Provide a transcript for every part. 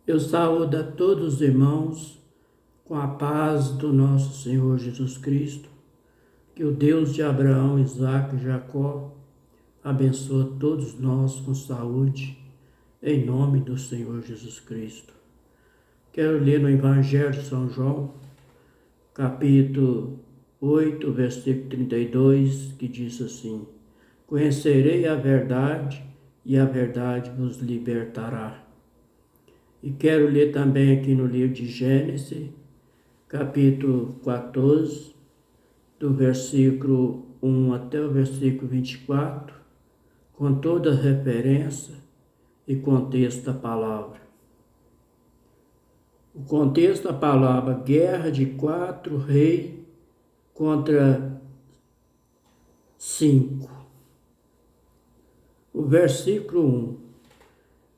Eu saúdo a todos os irmãos com a paz do nosso Senhor Jesus Cristo. Que o Deus de Abraão, Isaque e Jacó abençoe todos nós com saúde, em nome do Senhor Jesus Cristo. Quero ler no Evangelho de São João, capítulo 8, versículo 32, que diz assim: Conhecerei a verdade e a verdade vos libertará. E quero ler também aqui no livro de Gênesis, capítulo 14, do versículo 1 até o versículo 24, com toda a referência e contexto da palavra. O contexto da palavra: guerra de 4 reis contra 5. O versículo 1: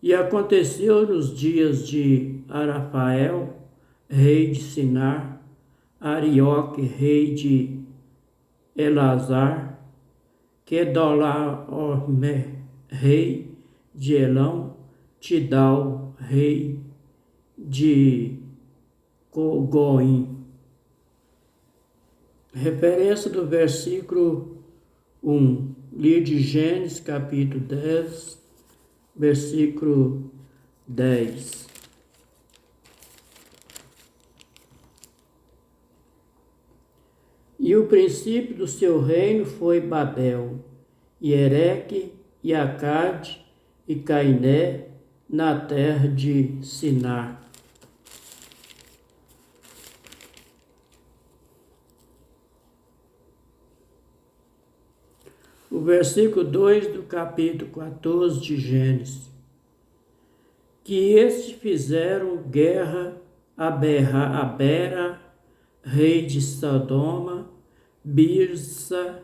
E aconteceu nos dias de Arafael, rei de Sinar, Arioque, rei de Elazar, Quedorlaomer, rei de Elão, Tidal, rei de Cogoim. Referência do versículo 1, livro de Gênesis, capítulo 10, versículo 10. E o princípio do seu reino foi Babel, e Ereque, e Acade, e Cainé, na terra de Sinar. O versículo 2 do capítulo 14 de Gênesis: Que estes fizeram guerra a Bera, rei de Sodoma, Birsa,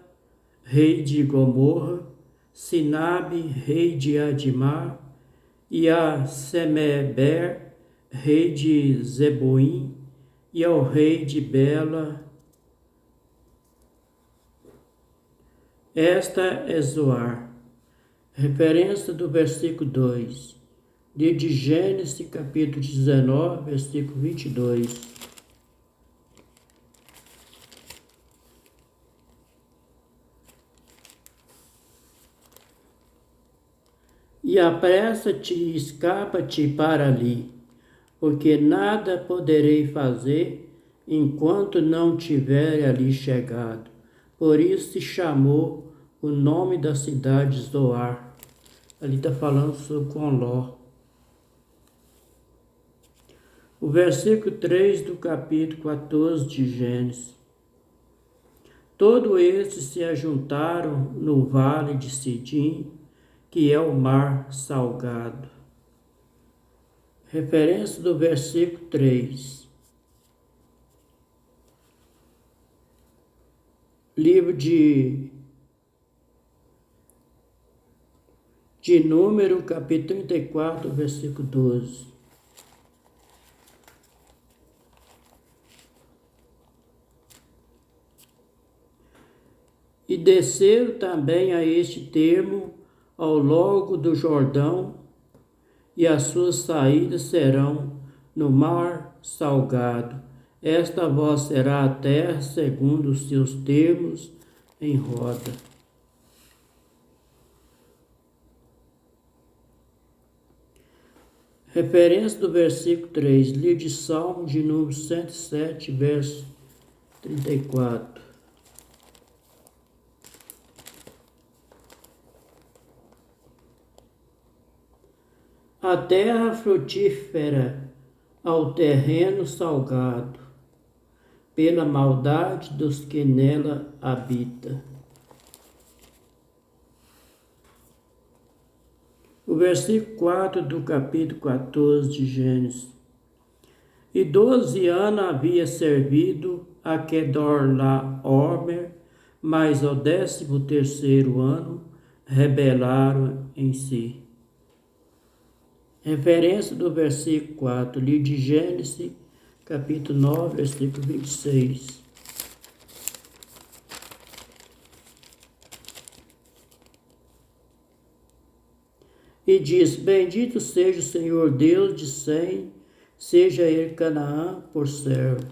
rei de Gomorra, Sinabe, rei de Adimá, e a Semeber, rei de Zeboim, e ao rei de Bela. Esta é Zoar. Referência do versículo 2, livro de Gênesis, capítulo 19, versículo 22. E apressa-te e escapa-te para ali, porque nada poderei fazer enquanto não tiver ali chegado. Por isso se chamou o nome da cidade Zoar. Ali está falando sobre Conló. O versículo 3 do capítulo 14 de Gênesis: Todos estes se ajuntaram no vale de Sidim, que é o mar salgado. Referência do versículo 3. Livro de Número, capítulo 34, versículo 12. E desceram também a este termo ao longo do Jordão, e as suas saídas serão no mar salgado. Esta vós será a terra segundo os seus termos em roda. Referência do versículo 3, livro de Salmo de número 107, verso 34. A terra frutífera ao terreno salgado, pela maldade dos que nela habitam. O versículo 4 do capítulo 14 de Gênesis: E 12 anos havia servido a Quedorlaomer, mas ao 13º ano rebelaram em si. Referência do versículo 4, livro de Gênesis, capítulo 9, versículo 26. E disse: Bendito seja o Senhor Deus de Sem, seja ele Canaã por servo.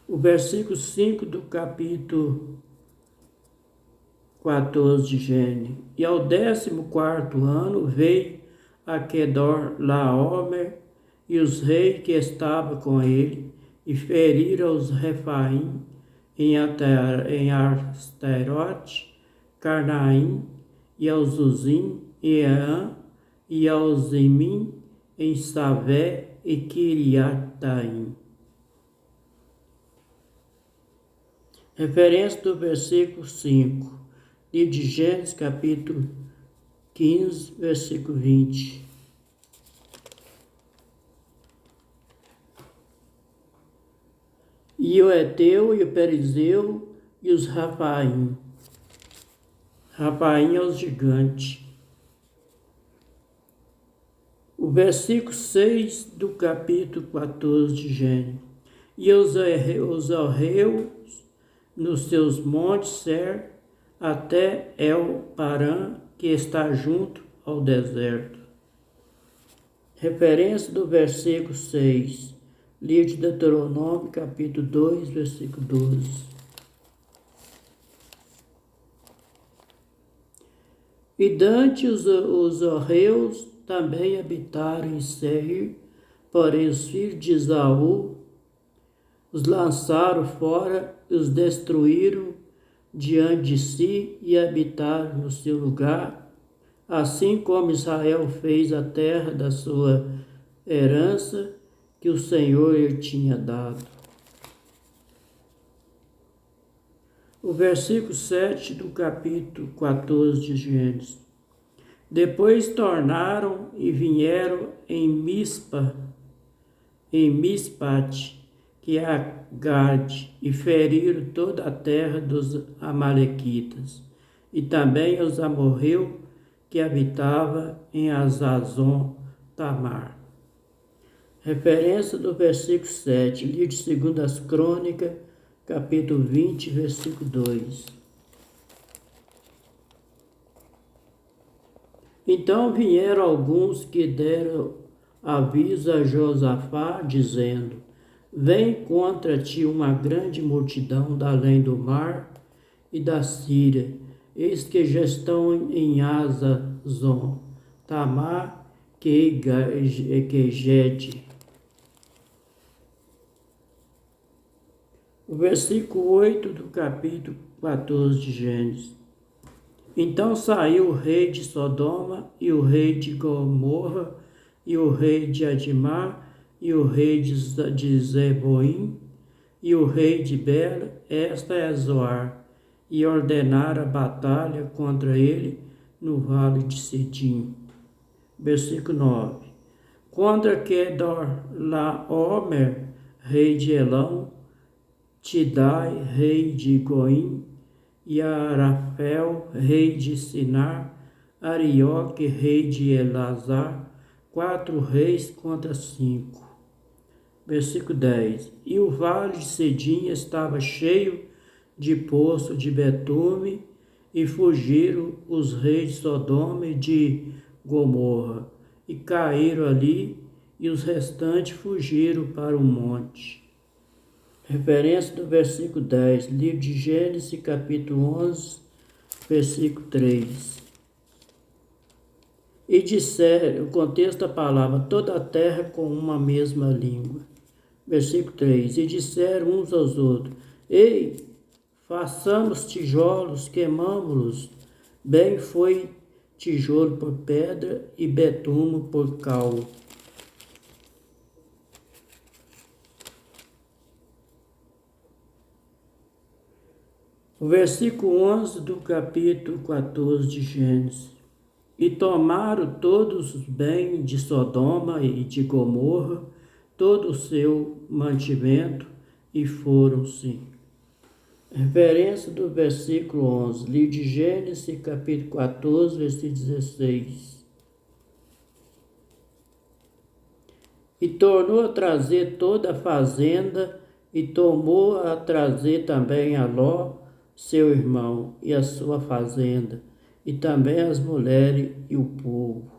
O versículo 5 do capítulo 14 de Gênesis. E ao 14º ano veio a Quedor Laomer e os reis que estavam com ele, e feriram os Refaim em Astarote, Carnaim, e aos Uzim, e Eã, e aos Imim, em Savé e Kiriataim. Referência do versículo 5, livro de Gênesis, capítulo 15, versículo 20. E o Eteu, e o Perizeu, e os Rafaim. Rafaim é os gigantes. O versículo 6 do capítulo 14 de Gênesis. E os horreus nos seus montes Ser, até El-Parã, que está junto ao deserto. Referência do versículo 6, livro de Deuteronômio, capítulo 2, versículo 12. E dante os horreus também habitaram em Seir, porém os filhos de Esaú os lançaram fora e os destruíram diante de si e habitaram no seu lugar, assim como Israel fez a terra da sua herança que o Senhor lhe tinha dado. O versículo 7 do capítulo 14 de Gênesis. Depois tornaram e vieram em Mispate, que é Gade, e feriram toda a terra dos Amalequitas, e também os amorreus que habitava em Azazon Tamar. Referência do versículo 7, livro de 2 Crônicas, capítulo 20, versículo 2. Então vieram alguns que deram aviso a Josafá, dizendo: Vem contra ti uma grande multidão da além do mar e da Síria, eis que já estão em Azazon, Tamar, Quegede. O versículo 8 do capítulo 14 de Gênesis. Então saiu o rei de Sodoma, e o rei de Gomorra, e o rei de Adimá, e o rei de Zeboim, e o rei de Bela, esta é Zoar, e ordenaram a batalha contra ele no vale de Sidim. Versículo 9. Contra Quedor Laomer, rei de Elão, Tidai, rei de Goim, e Arafel, rei de Sinar, Arioque, rei de Elazar, 4 reis contra 5. Versículo 10. E o vale de Sidim estava cheio de poço de betume, e fugiram os reis de Sodoma e de Gomorra, e caíram ali, e os restantes fugiram para o monte. Referência do versículo 10, livro de Gênesis, capítulo 11, versículo 3. E disseram, o contexto da palavra, toda a terra com uma mesma língua. Versículo 3. E disseram uns aos outros: Ei, façamos tijolos, queimamo-los. Bem foi tijolo por pedra e betume por cal. O versículo 11 do capítulo 14 de Gênesis. E tomaram todos os bens de Sodoma e de Gomorra, todo o seu mantimento, e foram-se. Referência do versículo 11, livro de Gênesis, capítulo 14, versículo 16. E tornou a trazer toda a fazenda, e tomou a trazer também a Ló, seu irmão, e a sua fazenda, e também as mulheres e o povo.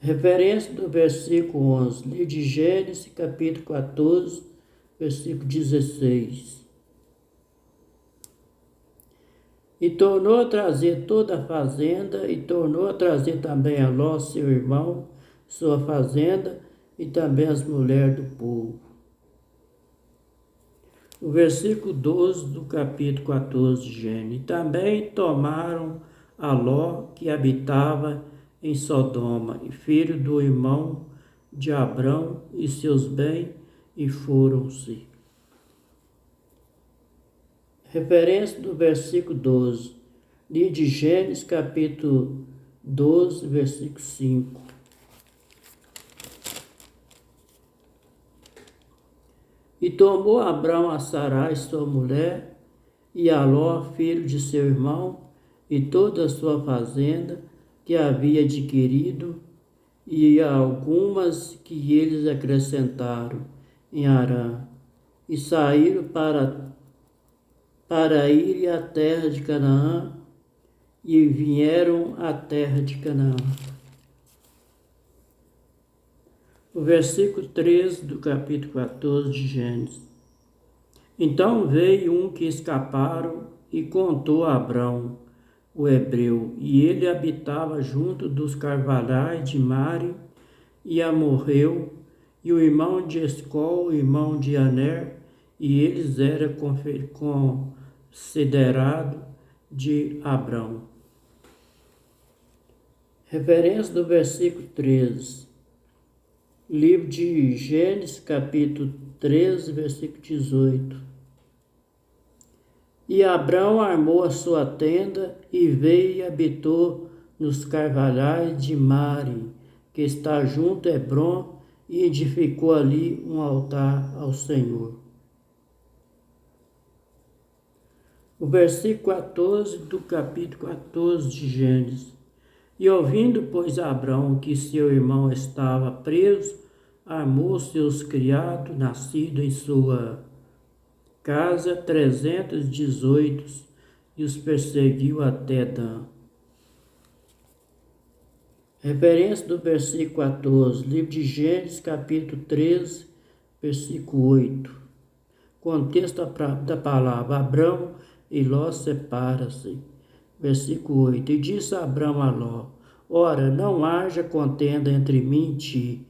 Referência do versículo 11, livro de Gênesis, capítulo 14, versículo 16. E tornou a trazer toda a fazenda, e tornou a trazer também a Ló, seu irmão, sua fazenda, e também as mulheres do povo. O versículo 12 do capítulo 14 de Gênesis. E também tomaram a Ló, que habitava em Sodoma, e filho do irmão de Abrão, e seus bens, e foram-se. Referência do versículo 12, livro de Gênesis, capítulo 12, versículo 5. E tomou Abrão a Sarai, sua mulher, e a Ló, filho de seu irmão, e toda a sua fazenda, que havia adquirido, e algumas que eles acrescentaram em Harã, e saíram para ir à terra de Canaã, e vieram à terra de Canaã. O versículo 13 do capítulo 14 de Gênesis. Então veio um que escaparam e contou a Abrão, o hebreu, e ele habitava junto dos carvalhais de Mare, e amorreu, e o irmão de Escol, o irmão de Aner, e eles eram considerados de Abrão. Referência do versículo 13. Livro de Gênesis, capítulo 13, versículo 18. E Abrão armou a sua tenda e veio e habitou nos carvalhais de Mare, que está junto a Hebrom, e edificou ali um altar ao Senhor. O versículo 14 do capítulo 14 de Gênesis. E ouvindo, pois, Abrão que seu irmão estava preso, armou seus criados, nascidos em sua casa, 318, e os perseguiu até Dan. Referência do versículo 14, livro de Gênesis, capítulo 13, versículo 8. Contexto da palavra: Abrão e Ló separa-se. Versículo 8. E disse Abrão a Ló: Ora, não haja contenda entre mim e ti,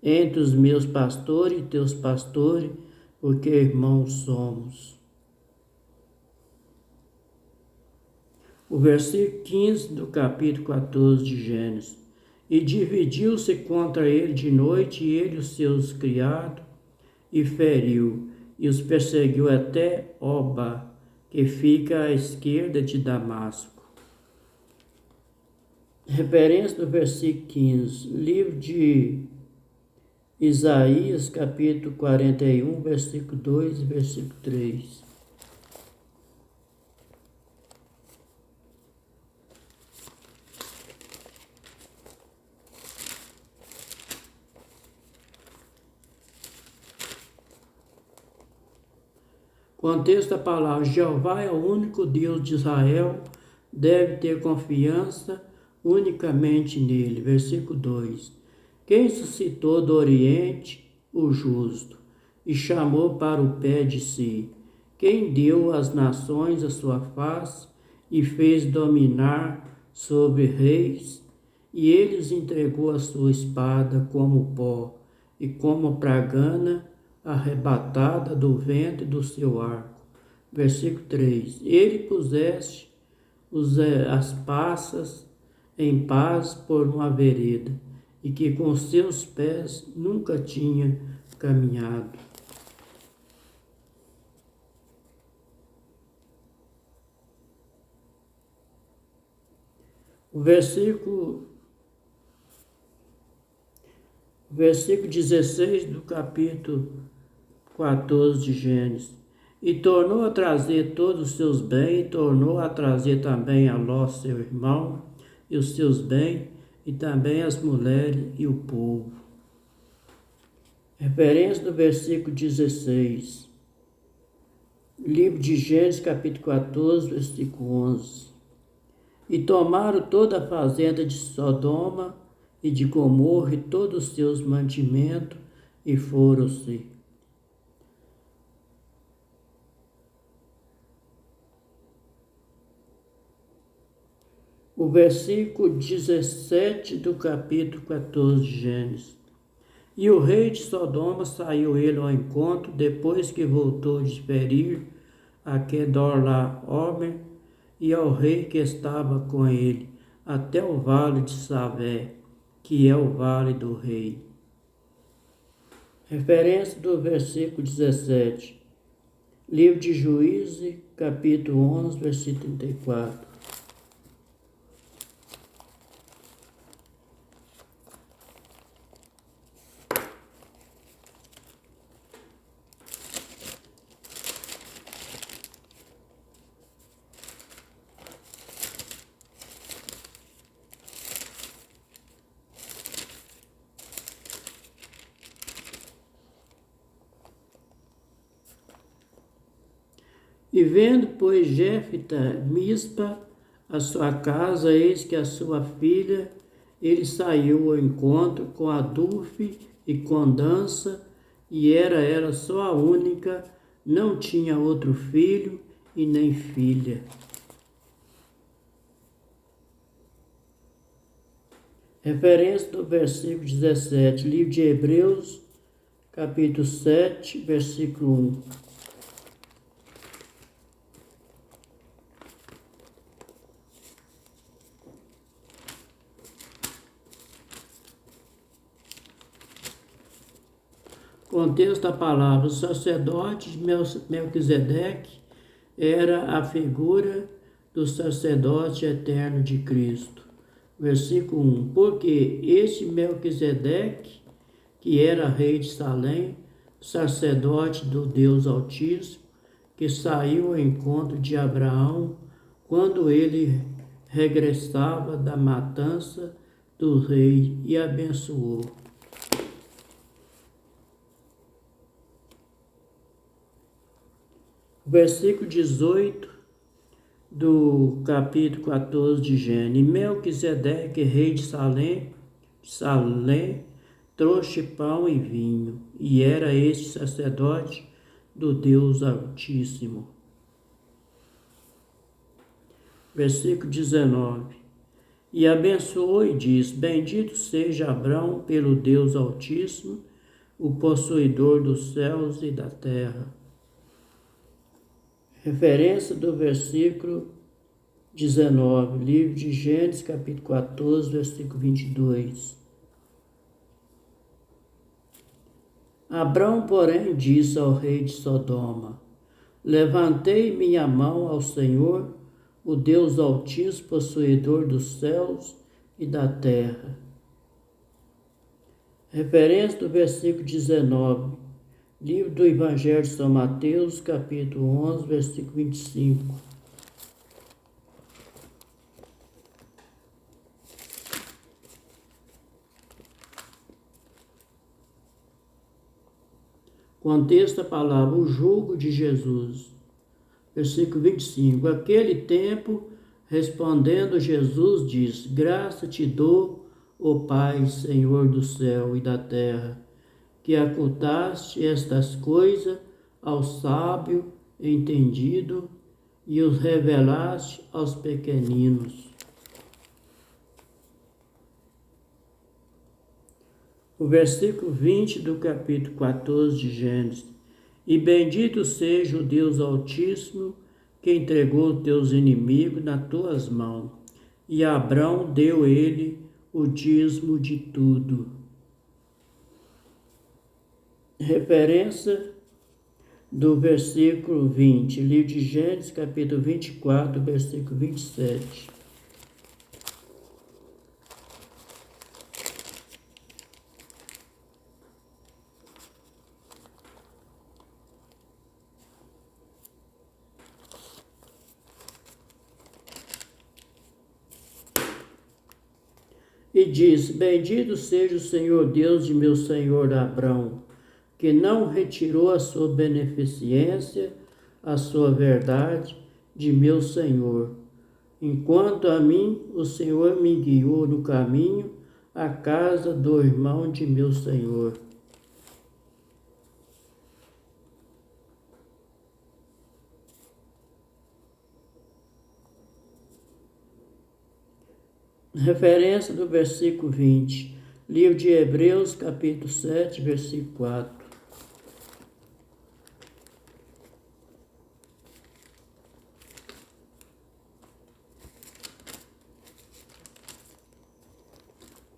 entre os meus pastores e teus pastores, porque irmãos somos. O versículo 15 do capítulo 14 de Gênesis. E dividiu-se contra ele de noite, e ele os seus criados, e feriu, e os perseguiu até Oba, que fica à esquerda de Damasco. Referência do versículo 15, livro de Isaías, capítulo 41, versículo 2 e versículo 3. Contexto da palavra: Jeová é o único Deus de Israel, deve ter confiança unicamente nele. Versículo 2. Quem suscitou do Oriente o justo e chamou para o pé de si? Quem deu às nações a sua face e fez dominar sobre reis? E eles entregou a sua espada como pó e como pragana arrebatada do vento do seu arco. Versículo 3. Ele puseste as passas em paz por uma vereda, e que com seus pés nunca tinha caminhado. O versículo 16 do capítulo 14 de Gênesis. E tornou a trazer todos os seus bens, e tornou a trazer também a Ló, seu irmão, e os seus bens, e também as mulheres e o povo. Referência do versículo 16. Livro de Gênesis, capítulo 14, versículo 11. E tomaram toda a fazenda de Sodoma e de Gomorra e todos os seus mantimentos e foram-se. O versículo 17 do capítulo 14 de Gênesis. E o rei de Sodoma saiu ele ao encontro, depois que voltou de ferir a Quedorlaomer e ao rei que estava com ele, até o vale de Savé, que é o vale do rei. Referência do versículo 17. Livro de Juízes, capítulo 11, versículo 34. E vendo, pois, Jefta Mispa a sua casa, eis que a sua filha, ele saiu ao encontro com Adulfe e com dança, e era ela só a única, não tinha outro filho e nem filha. Referência do versículo 17, livro de Hebreus, capítulo 7, versículo 1. Contexto da palavra: o sacerdote de Melquisedeque era a figura do sacerdote eterno de Cristo. Versículo 1. Porque este Melquisedeque, que era rei de Salém, sacerdote do Deus Altíssimo, que saiu ao encontro de Abraão quando ele regressava da matança do rei e abençoou. Versículo 18 do capítulo 14 de Gênesis. Melquisedeque, rei de Salém, trouxe pão e vinho, e era este sacerdote do Deus Altíssimo. Versículo 19. E abençoou e disse: Bendito seja Abrão pelo Deus Altíssimo, o possuidor dos céus e da terra. Referência do versículo 19, livro de Gênesis, capítulo 14, versículo 22. Abrão, porém, disse ao rei de Sodoma: Levantei minha mão ao Senhor, o Deus Altíssimo, possuidor dos céus e da terra. Referência do versículo 19, livro do Evangelho de São Mateus, capítulo 11, versículo 25. Contexto da palavra: o jugo de Jesus. Versículo 25. Aquele tempo, respondendo Jesus, disse: Graça te dou, ó Pai, Senhor do céu e da terra, que ocultaste estas coisas ao sábio entendido e os revelaste aos pequeninos. O versículo 20 do capítulo 14 de Gênesis. E bendito seja o Deus Altíssimo, que entregou teus inimigos nas tuas mãos. E a Abrão deu ele o dízimo de tudo. Referência do versículo 20, livro de Gênesis, capítulo 24, versículo 27. E diz: Bendito seja o Senhor Deus de meu senhor Abrão, que não retirou a sua beneficência a sua verdade de meu Senhor. Enquanto a mim, o Senhor me guiou no caminho à casa do irmão de meu Senhor. Referência do versículo 20. Livro de Hebreus, capítulo 7, versículo 4.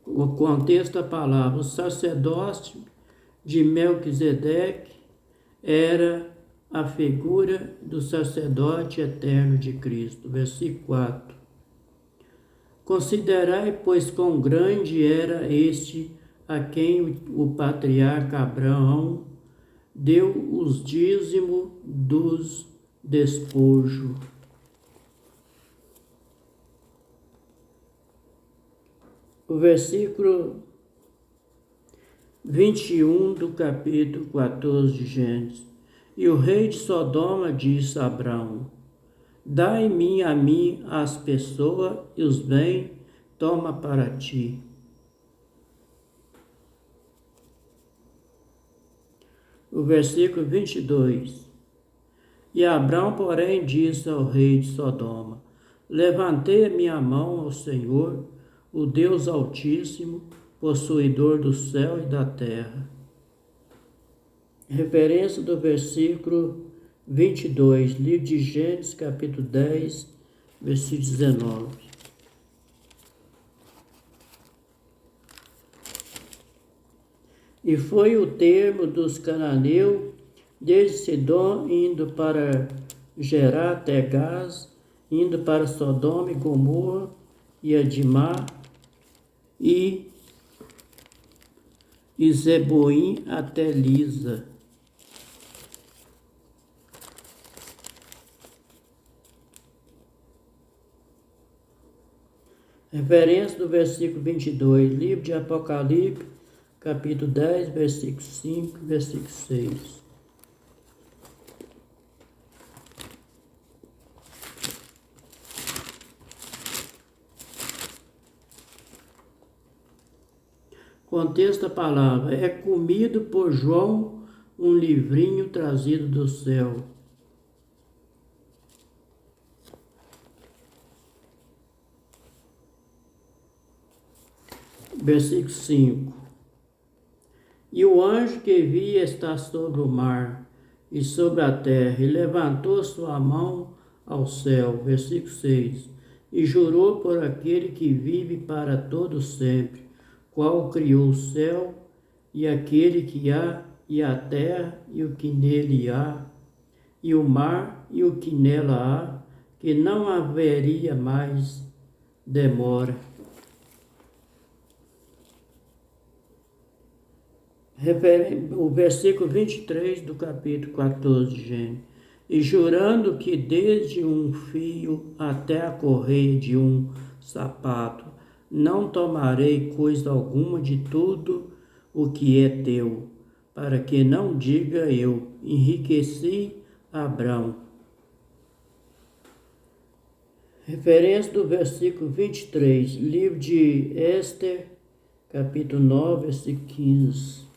O contexto da palavra: o sacerdócio de Melquisedeque era a figura do sacerdote eterno de Cristo. Versículo 4. Considerai, pois, quão grande era este a quem o patriarca Abraão deu os dízimos dos despojos. O versículo 21 do capítulo 14 de Gênesis. E o rei de Sodoma disse a Abraão: dai-me a mim as pessoas e os bens, toma para ti. O versículo 22. E Abraão, porém, disse ao rei de Sodoma: levantei a minha mão ao Senhor, o Deus Altíssimo, possuidor do céu e da terra. Referência do versículo 22, livro de Gênesis, capítulo 10, versículo 19. E foi o termo dos cananeus, desde Sidom, indo para Gerar até Gás, indo para Sodoma e Gomorra e Adimá, e Zeboim até Lisa. Referência do versículo 22, livro de Apocalipse, capítulo 10, versículo 5, versículo 6. Contexto da palavra: é comido por João um livrinho trazido do céu. Versículo 5. E o anjo que vi está sobre o mar e sobre a terra, e levantou sua mão ao céu. Versículo 6. E jurou por aquele que vive para todo sempre, qual criou o céu e aquele que há, e a terra e o que nele há, e o mar e o que nela há, que não haveria mais demora. O versículo 23 do capítulo 14 de Gênesis. E jurando que desde um fio até a correia de um sapato, não tomarei coisa alguma de tudo o que é teu, para que não diga eu, enriqueci Abrão. Referência do versículo 23, livro de Ester, capítulo 9, versículo 15.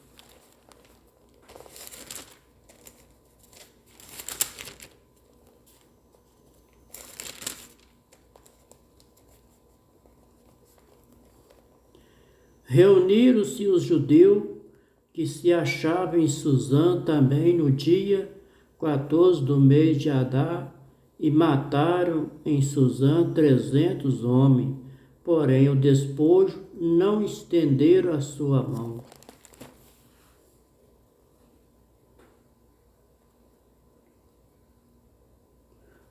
Reuniram-se os judeus que se achavam em Susã também no dia 14 do mês de Adar, e mataram em Susã 300 homens, porém o despojo não estenderam a sua mão.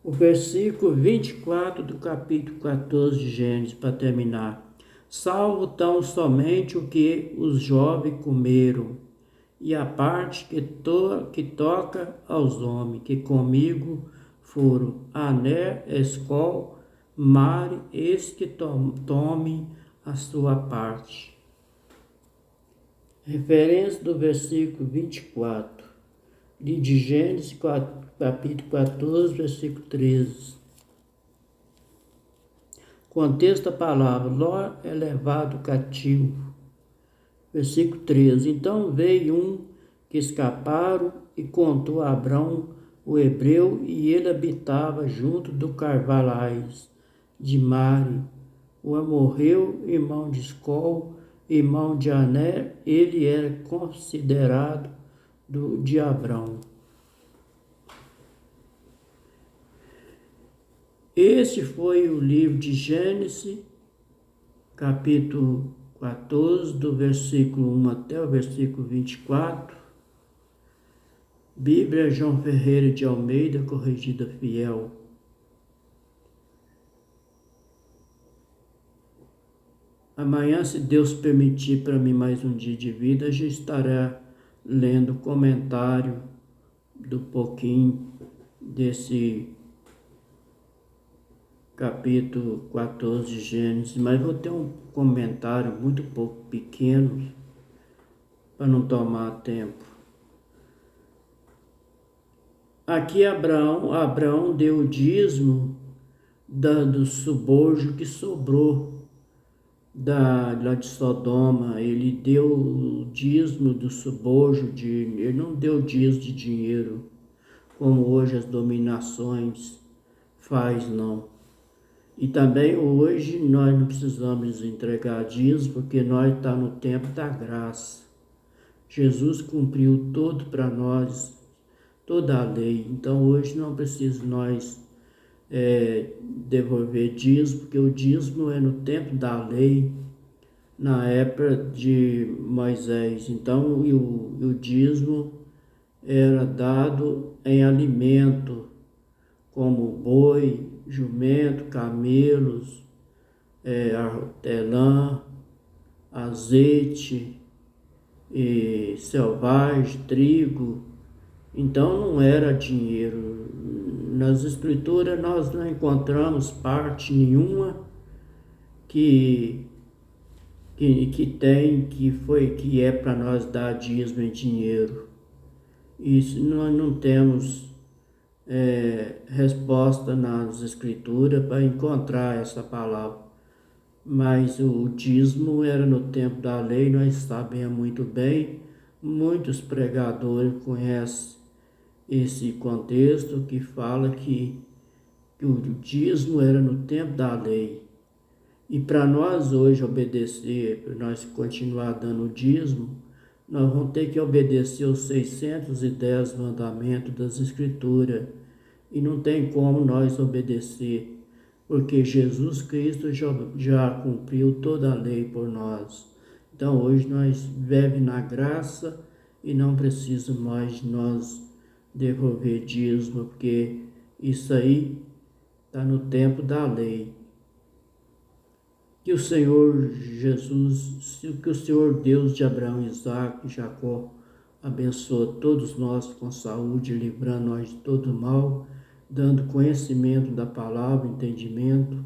O versículo 24 do capítulo 14 de Gênesis, para terminar. Salvo tão somente o que os jovens comeram, e a parte que toca aos homens, que comigo foram Aner, Escol, Mare, eis que tomem a sua parte. Referência do versículo 24, de Gênesis capítulo 14, versículo 13. Contexto da palavra: Ló é levado cativo. Versículo 13. Então veio um que escaparam e contou a Abrão, o hebreu, e ele habitava junto do carvalhais de Mare. O amorreu, irmão de Escol, irmão de Ané, ele era considerado de Abrão. Este foi o livro de Gênesis, capítulo 14, do versículo 1 até o versículo 24. Bíblia João Ferreira de Almeida, corrigida fiel. Amanhã, se Deus permitir para mim mais um dia de vida, já estará lendo o comentário do pouquinho desse capítulo 14 de Gênesis, mas vou ter um comentário muito pouco pequeno para não tomar tempo. Aqui Abraão deu o dízimo do suborjo que sobrou lá de Sodoma. Ele deu o dízimo do suborjo, ele não deu dízimo de dinheiro, como hoje as dominações faz, não. E também hoje nós não precisamos entregar dízimo, porque nós estamos no tempo da graça. Jesus cumpriu tudo para nós, toda a lei. Então hoje não precisa nós devolver dízimo, porque o dízimo é no tempo da lei, na época de Moisés. Então o dízimo era dado em alimento, como boi, jumento, camelos, hortelã, azeite, selvagem, trigo. Então não era dinheiro. Nas escrituras nós não encontramos parte nenhuma que é para nós dar dízimo em dinheiro. Isso nós não temos resposta nas escrituras para encontrar essa palavra. Mas o dízimo era no tempo da lei, nós sabemos muito bem. Muitos pregadores conhecem esse contexto que fala que o dízimo era no tempo da lei. E para nós hoje obedecer, para nós continuar dando o dízimo, nós vamos ter que obedecer os 610 mandamentos das Escrituras. E não tem como nós obedecer, porque Jesus Cristo já cumpriu toda a lei por nós. Então hoje nós vivemos na graça e não precisa mais nós devolver dízimo, porque isso aí está no tempo da lei. Que o Senhor Jesus, que o Senhor Deus de Abraão, Isaac e Jacó abençoe todos nós com saúde, livrando nós de todo mal, dando conhecimento da palavra, entendimento,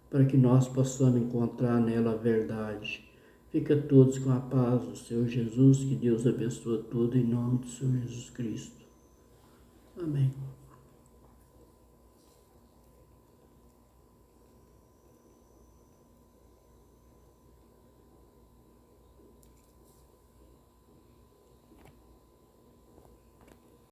para que nós possamos encontrar nela a verdade. Fica todos com a paz do Senhor Jesus, que Deus abençoe tudo em nome do Senhor Jesus Cristo. Amém.